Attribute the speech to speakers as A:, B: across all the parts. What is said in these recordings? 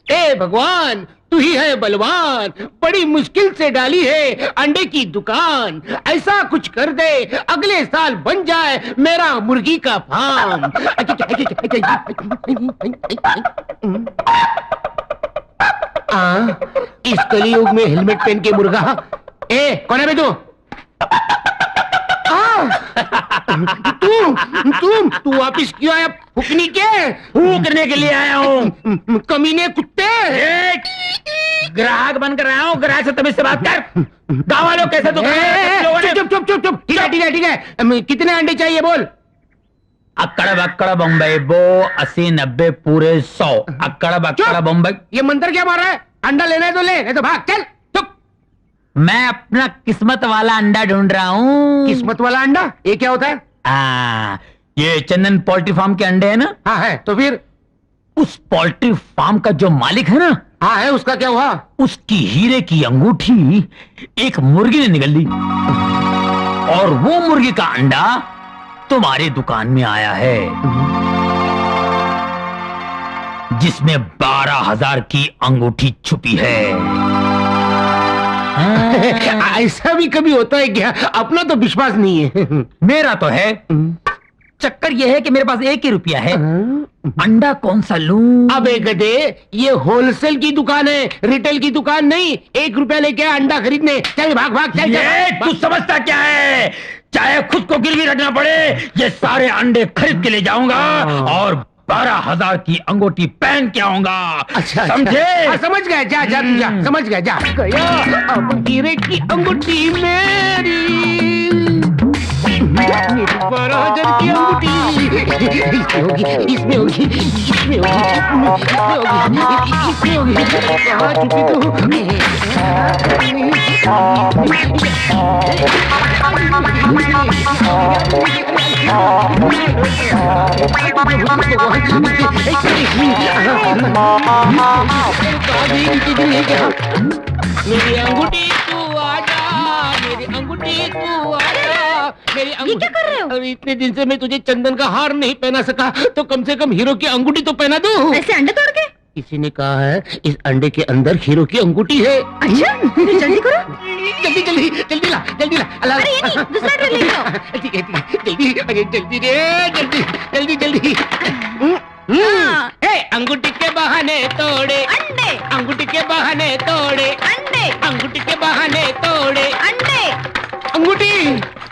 A: ए भगवान, तू ही है बलवान, बड़ी मुश्किल से डाली है अंडे की दुकान। ऐसा कुछ कर दे अगले साल बन जाए मेरा मुर्गी का फार्म। इस कलयुग में हेलमेट पहन के मुर्गा। कौन है बे तू? तू वापिस क्यों आया? फूकनी के
B: फूकने के लिए आया हूँ।
A: कमीने कुत्ते।
B: ग्राहक बनकर आया हूँ, ग्राहक से तमीज से बात कर। गाँव वालों कैसे
A: चुप चुप चुप चुप। ठीक है ठीक है ठीक है, कितने अंडे चाहिए बोल?
B: अक्कड़ बक्कड़ बम्बई बो 80 90 पूरे 100। अक्कड़ बक्कड़ बम्बई।
A: ये मंत्र क्या मार रहा है? अंडा लेना है तो ले, नहीं तो भाग चल।
B: मैं अपना किस्मत वाला अंडा ढूंढ रहा हूँ।
A: किस्मत वाला अंडा? ये क्या होता है?
B: ये चंदन पोल्ट्री फार्म के अंडे है ना?
A: हाँ है। तो फिर
B: उस पोल्ट्री फार्म का जो मालिक है ना?
A: हाँ है। उसका क्या हुआ?
B: उसकी हीरे की अंगूठी एक मुर्गी ने निगल ली और वो मुर्गी का अंडा तुम्हारी दुकान में आया है, जिसमें 12,000 की अंगूठी छुपी है।
A: ऐसा भी कभी होता है क्या? अपना तो विश्वास नहीं है।
B: मेरा तो है। चक्कर यह है कि मेरे पास 1 ही रुपया है। अंडा कौन सा लूं?
A: अबे गधे, ये होलसेल की दुकान है, रिटेल की दुकान नहीं। 1 रुपया लेके अंडा खरीदने। चल भाग भाग चल।
B: तू समझता क्या है? चाहे खुद को गिरवी रखना पड़े, ये सारे अंडे खरीद के ले जाऊंगा और 12,000 की अंगूठी पहन के आऊंगा।
A: अच्छा
B: समझे?
A: समझ गया। जा जा तू जा, समझ गया। जा गया अब हीरे की अंगूठी मेरी 12,000 की अंगूठी। इसमें होगी, इसमें होगी, इसमें होगी। कहाँ छुपी मेरी अंगूठी तू आजा, मेरी अंगूठी तू आजा, मेरी अंगूठी।
C: क्या कर रहे हो?
A: अरे इतने दिन से मैं तुझे चंदन का हार नहीं पहना सका, तो कम से कम हीरो की अंगूठी तो पहना दूं।
C: ऐसे अंडे तोड़ के?
A: किसी ने कहा है इस अंडे के अंदर हीरो की अंगूठी है।
C: अच्छा, फिर जल्दी करो।
A: जल्दी जल्दी जल्दी ला, जल्दी ला।
C: अरे ये नहीं, दूसरा ट्रेन ले लो।
A: ठीक है जल्दी। अरे जल्दी रे, जल्दी जल्दी जल्दी। अंगूठी के बहाने तोड़े
C: अंडे,
A: अंगूठी के बहाने तोड़े
C: अंडे,
A: अंगूठी के बहाने तोड़े
C: अंडे,
A: अंगूठी,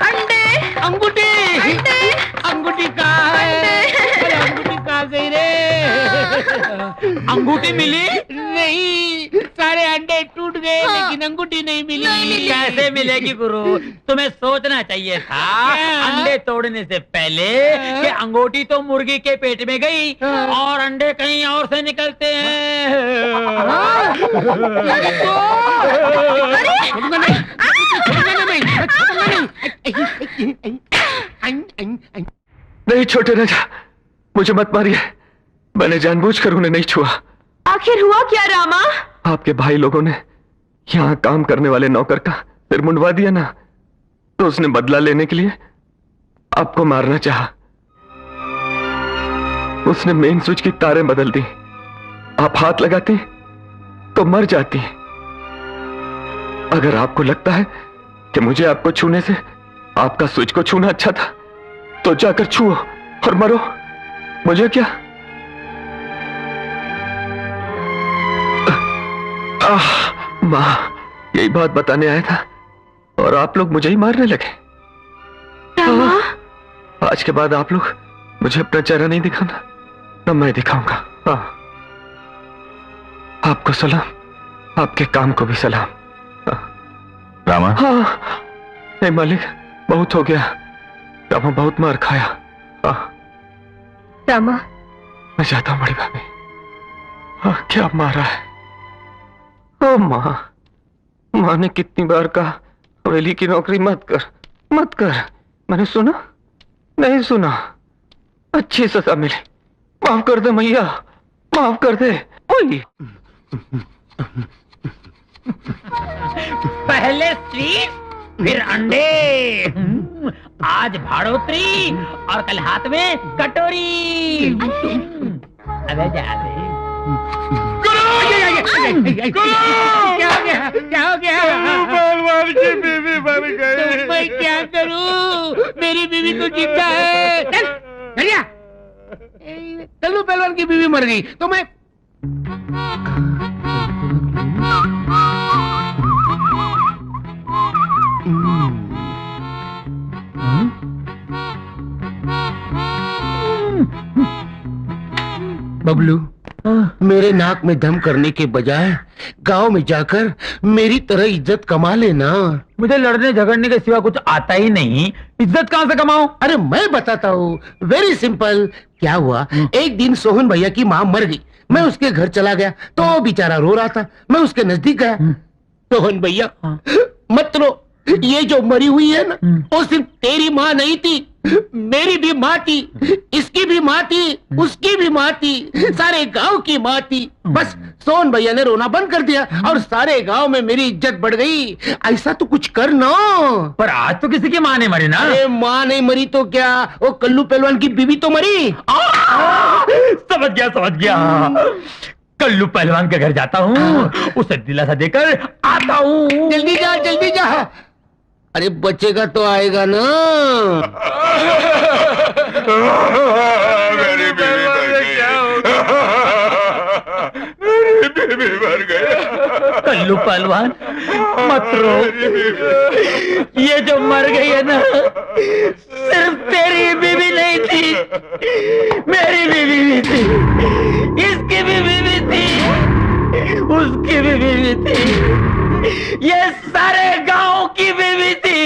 C: अंडे,
A: अंगूठी,
C: अंडे,
A: अंगूठी कहाँ है? अरे अंगूठी कहाँ गई रे?
B: अंगूठी मिली
A: नहीं, सारे अंडे टूट गए, लेकिन अंगूठी नहीं मिली।
B: कैसे मिलेगी गुरु? तुम्हें सोचना चाहिए था अंडे तोड़ने से पहले कि अंगूठी तो मुर्गी के पेट में गई और अंडे कहीं और से निकलते हैं।
D: नहीं छोटे राजा, मुझे मत मारिए। मैंने जानबूझकर उन्हें नहीं छुआ।
C: आखिर हुआ क्या रामा?
D: आपके भाई लोगों ने यहाँ काम करने वाले नौकर का सिर मुंडवा दिया ना, तो उसने बदला लेने के लिए आपको मारना चाहा। उसने मेन स्विच की तारें बदल दी। आप हाथ लगाती तो मर जाती। अगर आपको लगता है कि मुझे आपको छूने से आपका स्विच को छूना अच्छा था, तो जाकर छुओ और मरो। मुझे क्या? मां, यही बात बताने आया था और आप लोग मुझे ही मारने लगे। आज के बाद आप लोग मुझे अपना चेहरा नहीं दिखाना, न मैं दिखाऊंगा। हाँ, आपको सलाम, आपके काम को भी सलाम।
E: रामा?
D: हाँ, नहीं मालिक, बहुत हो गया। रामा बहुत मार खाया। हाँ
C: रामा,
D: मैं जाता हूँ बड़ी भाभी। हाँ, क्या मारा है? ओ माँ, माँ ने कितनी बार कहा हवेली की नौकरी मत कर, मत कर। मैंने सुना? नहीं सुना। अच्छी सजा मिली। माफ कर दे मैया, माफ कर दे। ओए,
B: पहले स्वीट फिर अंडे, आज भाड़ोत्री और कल हाथ में कटोरी। अबे जा
A: गुरु क्या हो गया? क्या हो गया?
D: पहलवान की बीवी मर गई।
A: तो मैं क्या करूं? मेरी बीवी तो जिंदा है। चल भैया, कल्लू पहलवान की बीवी मर गई तो मैं बबलू, मेरे नाक में दम करने के बजाय गांव में जाकर मेरी तरह इज्जत कमा लेना।
B: मुझे लड़ने झगड़ने के सिवा कुछ आता ही नहीं, इज्जत कहाँ से कमाऊं?
A: अरे मैं बताता हूँ, वेरी सिंपल। क्या हुआ, एक दिन सोहन भैया की माँ मर गई। मैं उसके घर चला गया तो वो बेचारा रो रहा था। मैं उसके नजदीक गया। सोहन भैया मत रो, ये जो मरी हुई है ना, वो सिर्फ तेरी माँ नहीं थी, मेरी भी माँ थी, इसकी भी माँ थी, उसकी भी माँ थी, सारे गांव की माँ थी। बस सोहन भैया ने रोना बंद कर दिया और सारे गांव में मेरी इज्जत बढ़ गई। ऐसा तो कुछ कर ना।
B: पर आज तो किसी की माँ नहीं मरी ना।
A: अरे माँ नहीं मरी तो क्या, वो कल्लू पहलवान की बीवी तो मरी।
B: समझ गया। कल्लू पहलवान के घर जाता हूँ, उसे दिलासा देकर आता हूँ।
A: जल्दी जा। अरे बचेगा तो आएगा ना।
E: मेरी बीवी मर गई।
B: कल्लू पहलवान मत रो, ये जो मर गई है ना, सिर्फ तेरी बीवी नहीं थी, मेरी बीवी भी थी, इसकी भी बीवी थी, उसकी भी बीवी थी, ये सारे गांव की बीवी थी।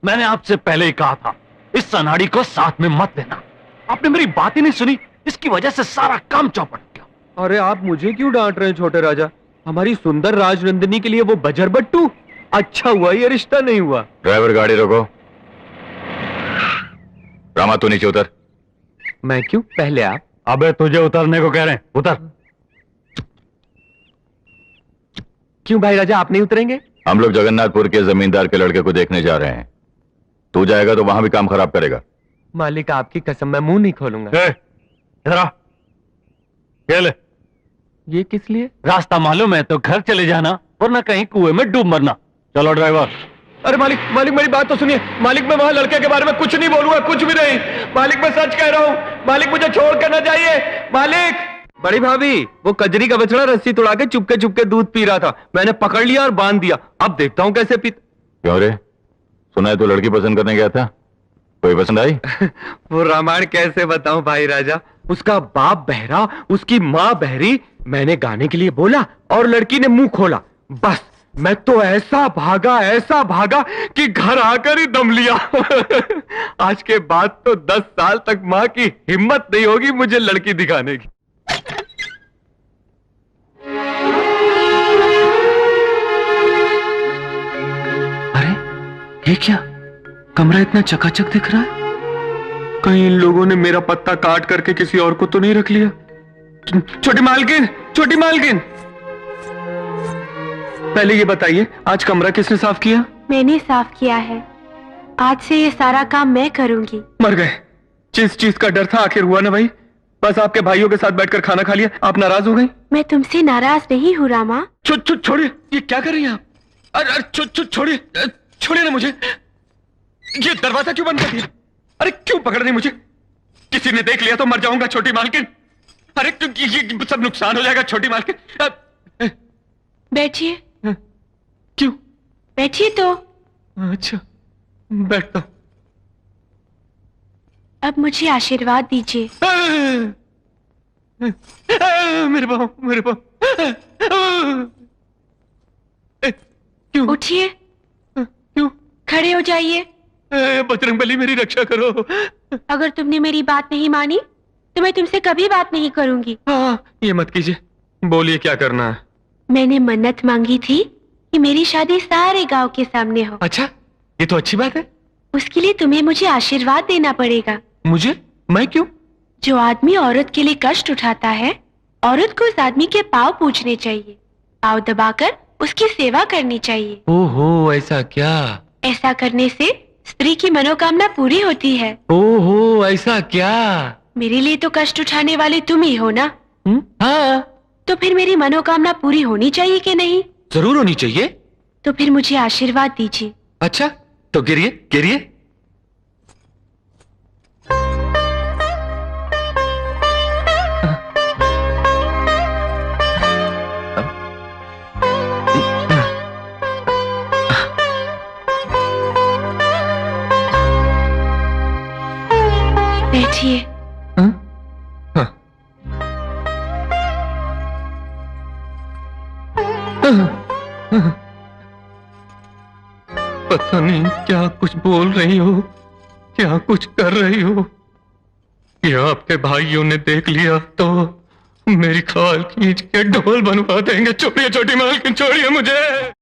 D: मैंने आपसे पहले ही कहा था, इस सनाड़ी को साथ में मत लेना। आपने मेरी बात ही नहीं सुनी, इसकी वजह से सारा काम चौपट गया। अरे आप मुझे क्यों डांट रहे हैं छोटे राजा? हमारी सुंदर राजनंदिनी के लिए वो बजर बट्टू? अच्छा हुआ ये रिश्ता नहीं हुआ।
E: ड्राइवर गाड़ी रोको। रामा तू नीचे उतर।
D: मैं क्यों, पहले आप। अबे तुझे उतरने को कह रहे हैं, उतर। क्यों भाई राजा, आप नहीं उतरेंगे?
E: हम लोग जगन्नाथपुर के जमींदार के लड़के को देखने जा रहे हैं। तू जाएगा तो वहां भी काम खराब करेगा।
D: मालिक आपकी कसम, मैं मुंह नहीं खोलूंगा। इधर आ, ये ले। ये किस लिए? रास्ता मालूम है तो घर चले जाना, वरना कहीं कुएं में डूब मरना। चलो ड्राइवर। अरे मालिक मेरी बात तो सुनिए। मालिक मैं वहां लड़के के बारे में कुछ नहीं बोलूंगा, कुछ भी नहीं। मालिक मैं सच कह रहा हूँ। मालिक मुझे छोड़ कर ना जाइए। मालिक। बड़ी भाभी, वो कजरी का बछड़ा रस्सी तोड़ा के चुपके दूध पी रहा था। मैंने पकड़ लिया और बांध दिया। अब देखता हूँ कैसे पी।
E: क्यों रे, सुना है तू लड़की पसंद करने गया था, कोई पसंद आई?
D: वो रामायण कैसे बताऊं भाई राजा। उसका बाप बहरा, उसकी माँ बहरी। मैंने गाने के लिए बोला और लड़की ने मुंह खोला। बस मैं तो ऐसा भागा कि घर आकर ही दम लिया। आज के बाद तो 10 साल तक माँ की हिम्मत नहीं होगी मुझे लड़की दिखाने की। अरे ये क्या, कमरा इतना चकाचक दिख रहा है। कहीं इन लोगों ने मेरा पत्ता काट करके किसी और को तो नहीं रख लिया। छोटी मालकिन, पहले ये बताइए, आज कमरा किसने साफ किया?
C: मैंने साफ किया है। आज से ये सारा काम मैं करूंगी।
D: मर गए। जिस चीज का डर था आखिर हुआ ना भाई। बस आपके भाइयों के साथ बैठकर खाना खा लिया, आप नाराज हो गई?
C: मैं तुमसे नाराज नहीं हूँ रामा।
D: छोड़िए, ये क्या कर रही हैं आप? अरे छोड़िए ना मुझे। ये दरवाजा क्यों बंद कर दिया? अरे क्यों पकड़ रही मुझे? किसी ने देख लिया तो मर जाऊंगा छोटी मालकिन। अरे ये सब नुकसान हो जाएगा छोटी मालकिन।
C: बैठिए।
D: क्यों?
C: बैठिए तो।
D: अच्छा बैठता हूं।
C: अब मुझे आशीर्वाद दीजिए।
D: मेरे पाँव। क्यों?
C: उठिए।
D: क्यों?
C: खड़े हो जाइए।
D: बजरंगबली मेरी रक्षा करो।
C: अगर तुमने मेरी बात नहीं मानी तो मैं तुमसे कभी बात नहीं करूंगी।
D: हाँ, ये मत कीजिए। बोलिए क्या करना है?
C: मैंने मन्नत मांगी थी कि मेरी शादी सारे गांव के सामने हो।
D: अच्छा, ये तो अच्छी बात है।
C: उसके लिए तुम्हें मुझे आशीर्वाद देना पड़ेगा।
D: मुझे? मैं क्यों?
C: जो आदमी औरत के लिए कष्ट उठाता है, औरत को उस आदमी के पाँव पूजने चाहिए। पाँव दबाकर उसकी सेवा करनी चाहिए।
D: ओहो, ऐसा क्या?
C: ऐसा करने से स्त्री की मनोकामना पूरी होती है।
D: ओहो, ऐसा क्या?
C: मेरे लिए तो कष्ट उठाने वाले तुम ही हो ना?
D: हाँ,
C: तो फिर मेरी मनोकामना पूरी होनी चाहिए कि नहीं?
D: जरूर होनी चाहिए।
C: तो फिर मुझे आशीर्वाद दीजिए।
D: अच्छा, तो गिरिए गिरिए।
C: बैठिए।
D: पता नहीं क्या कुछ बोल रही हो, क्या कुछ कर रही हो। ये आपके भाइयों ने देख लिया तो मेरी खाल खींच के ढोल बनवा देंगे। छोड़िए छोटी मालकिन, छोड़िए मुझे।